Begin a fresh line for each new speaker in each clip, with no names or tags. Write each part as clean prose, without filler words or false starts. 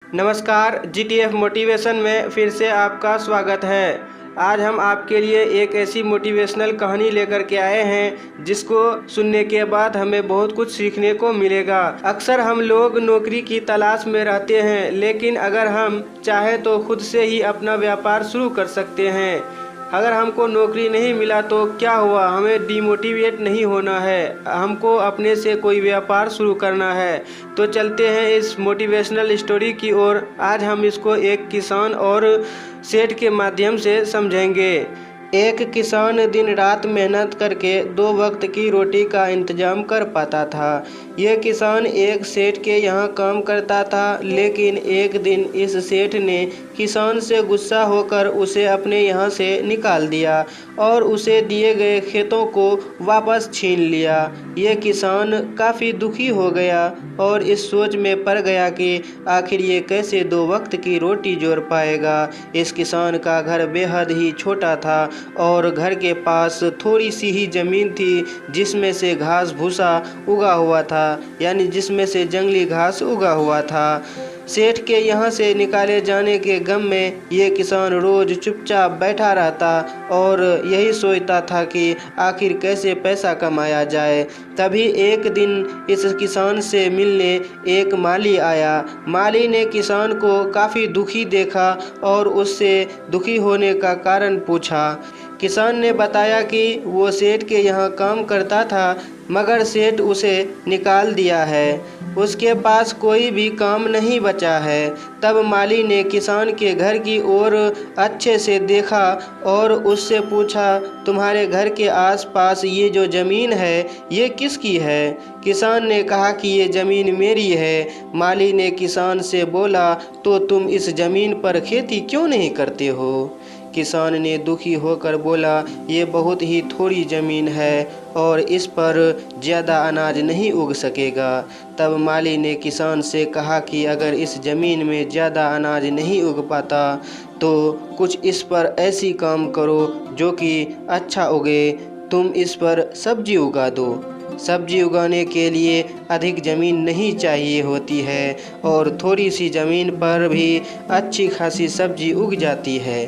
नमस्कार, GTF motivation में फिर से आपका स्वागत है। आज हम आपके लिए एक ऐसी मोटिवेशनल कहानी लेकर के आए हैं जिसको सुनने के बाद हमें बहुत कुछ सीखने को मिलेगा। अक्सर हम लोग नौकरी की तलाश में रहते हैं, लेकिन अगर हम चाहें तो खुद से ही अपना व्यापार शुरू कर सकते हैं। अगर हमको नौकरी नहीं मिला तो क्या हुआ, हमें डिमोटिवेट नहीं होना है, हमको अपने से कोई व्यापार शुरू करना है। तो चलते हैं इस मोटिवेशनल स्टोरी की ओर। आज हम इसको एक किसान और सेठ के माध्यम से समझेंगे। एक किसान दिन रात मेहनत करके 2 वक्त की रोटी का इंतजाम कर पाता था। यह किसान एक सेठ के यहाँ काम करता था, लेकिन एक दिन इस सेठ ने किसान से गुस्सा होकर उसे अपने यहाँ से निकाल दिया और उसे दिए गए खेतों को वापस छीन लिया। यह किसान काफ़ी दुखी हो गया और इस सोच में पड़ गया कि आखिर ये कैसे 2 वक्त की रोटी जोड़ पाएगा। इस किसान का घर बेहद ही छोटा था और घर के पास थोड़ी सी ही ज़मीन थी जिसमें से घास भूसा उगा हुआ था, यानी जिसमें से जंगली घास उगा हुआ था। सेठ के यहाँ से निकाले जाने के गम में ये किसान रोज़ चुपचाप बैठा रहता और यही सोचता था कि आखिर कैसे पैसा कमाया जाए। तभी एक दिन इस किसान से मिलने एक माली आया। माली ने किसान को काफ़ी दुखी देखा और उससे दुखी होने का कारण पूछा। किसान ने बताया कि वो सेठ के यहाँ काम करता था, मगर सेठ उसे निकाल दिया है, उसके पास कोई भी काम नहीं बचा है। तब माली ने किसान के घर की ओर अच्छे से देखा और उससे पूछा, तुम्हारे घर के आसपास ये जो ज़मीन है ये किसकी है? किसान ने कहा कि ये ज़मीन मेरी है। माली ने किसान से बोला, तो तुम इस ज़मीन पर खेती क्यों नहीं करते हो? किसान ने दुखी होकर बोला, ये बहुत ही थोड़ी ज़मीन है और इस पर ज़्यादा अनाज नहीं उग सकेगा। तब माली ने किसान से कहा कि अगर इस ज़मीन में ज़्यादा अनाज नहीं उग पाता तो कुछ इस पर ऐसी काम करो जो कि अच्छा उगे। तुम इस पर सब्जी उगा दो। सब्जी उगाने के लिए अधिक ज़मीन नहीं चाहिए होती है और थोड़ी सी ज़मीन पर भी अच्छी खासी सब्जी उग जाती है।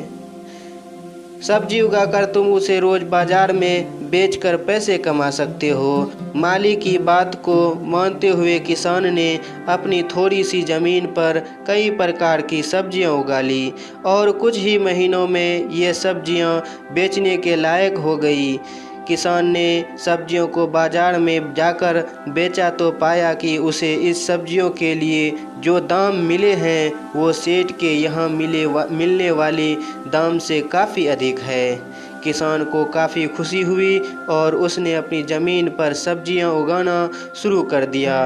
सब्जी उगाकर तुम उसे रोज़ बाज़ार में बेचकर पैसे कमा सकते हो। माली की बात को मानते हुए किसान ने अपनी थोड़ी सी ज़मीन पर कई प्रकार की सब्जियां उगा ली और कुछ ही महीनों में ये सब्जियां बेचने के लायक हो गई। किसान ने सब्जियों को बाज़ार में जाकर बेचा तो पाया कि उसे इस सब्जियों के लिए जो दाम मिले हैं वो सेठ के यहाँ मिलने वाले दाम से काफ़ी अधिक है। किसान को काफ़ी खुशी हुई और उसने अपनी ज़मीन पर सब्जियां उगाना शुरू कर दिया।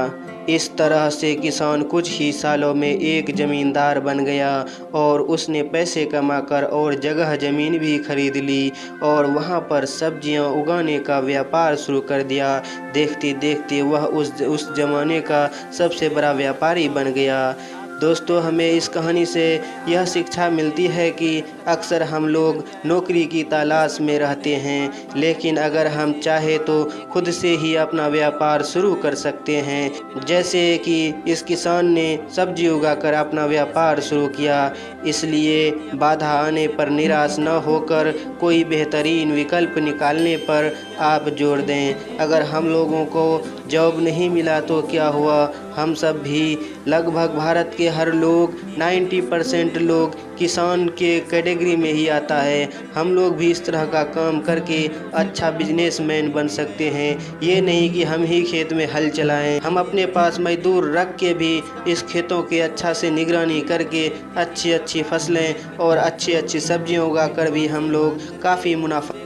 इस तरह से किसान कुछ ही सालों में एक ज़मींदार बन गया और उसने पैसे कमाकर और जगह ज़मीन भी खरीद ली और वहाँ पर सब्जियां उगाने का व्यापार शुरू कर दिया। देखते देखते वह उस ज़माने का सबसे बड़ा व्यापारी बन गया। दोस्तों, हमें इस कहानी से यह शिक्षा मिलती है कि अक्सर हम लोग नौकरी की तलाश में रहते हैं, लेकिन अगर हम चाहे तो खुद से ही अपना व्यापार शुरू कर सकते हैं। जैसे कि इस किसान ने सब्जी उगाकर अपना व्यापार शुरू किया। इसलिए बाधा आने पर निराश न होकर कोई बेहतरीन विकल्प निकालने पर आप जोर दें। अगर हम लोगों को जॉब नहीं मिला तो क्या हुआ, हम सब भी लगभग भारत के हर लोग 90% लोग किसान के कैटेगरी में ही आता है। हम लोग भी इस तरह का काम करके अच्छा बिजनेसमैन बन सकते हैं। ये नहीं कि हम ही खेत में हल चलाएं, हम अपने पास मजदूर रख के भी इस खेतों के अच्छा से निगरानी करके अच्छी अच्छी फसलें और अच्छी अच्छी सब्जियां उगा कर भी हम लोग काफ़ी मुनाफा